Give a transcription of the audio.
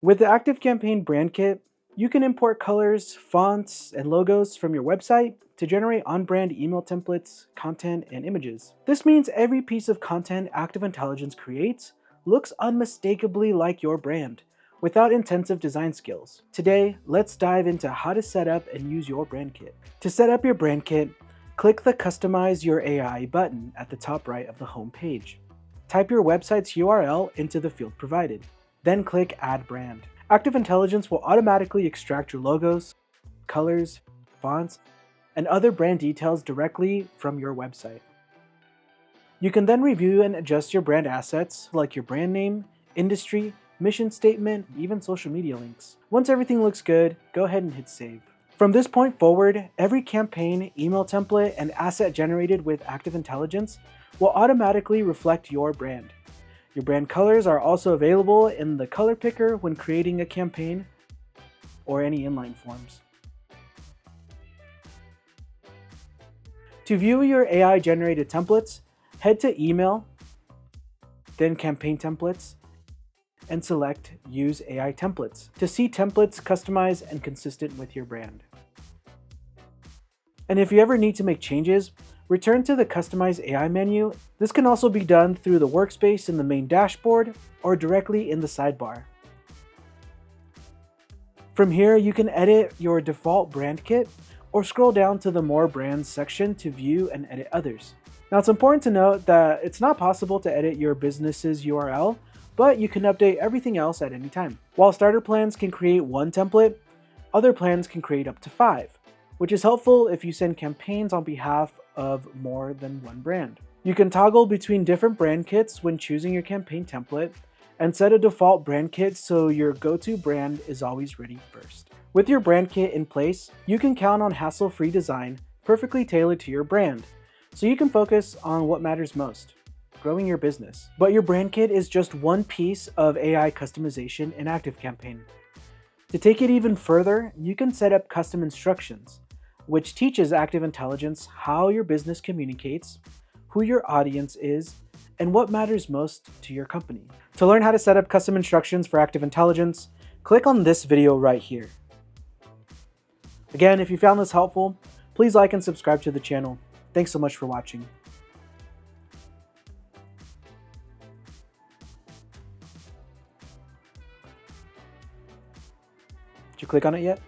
With the ActiveCampaign brand kit, you can import colors, fonts, and logos from your website to generate on-brand email templates, content, and images. This means every piece of content Active Intelligence creates looks unmistakably like your brand, without intensive design skills. Today, let's dive into how to set up and use your brand kit. To set up your brand kit, click the Customize Your AI button at the top right of the home page. Type your website's URL into the field provided. Then click Add Brand. Active Intelligence will automatically extract your logos, colors, fonts, and other brand details directly from your website. You can then review and adjust your brand assets like your brand name, industry, mission statement, and even social media links. Once everything looks good, go ahead and hit Save. From this point forward, every campaign, email template, and asset generated with Active Intelligence will automatically reflect your brand. Your brand colors are also available in the color picker when creating a campaign or any inline forms. To view your AI-generated templates, head to Email, then Campaign Templates, and select Use AI Templates to see templates customized and consistent with your brand. And if you ever need to make changes, return to the Customize AI menu. This can also be done through the workspace in the main dashboard or directly in the sidebar. From here, you can edit your default brand kit or scroll down to the More Brands section to view and edit others. Now, it's important to note that it's not possible to edit your business's URL, but you can update everything else at any time. While starter plans can create one template, other plans can create up to 5, which is helpful if you send campaigns on behalf of more than one brand. You can toggle between different brand kits when choosing your campaign template and set a default brand kit so your go-to brand is always ready first. With your brand kit in place, you can count on hassle-free design perfectly tailored to your brand, so you can focus on what matters most, growing your business. But your brand kit is just one piece of AI customization in ActiveCampaign. To take it even further, you can set up custom instructions, which teaches Active Intelligence how your business communicates, who your audience is, and what matters most to your company. To learn how to set up custom instructions for Active Intelligence, click on this video right here. Again, if you found this helpful, please like and subscribe to the channel. Thanks so much for watching. Did you click on it yet?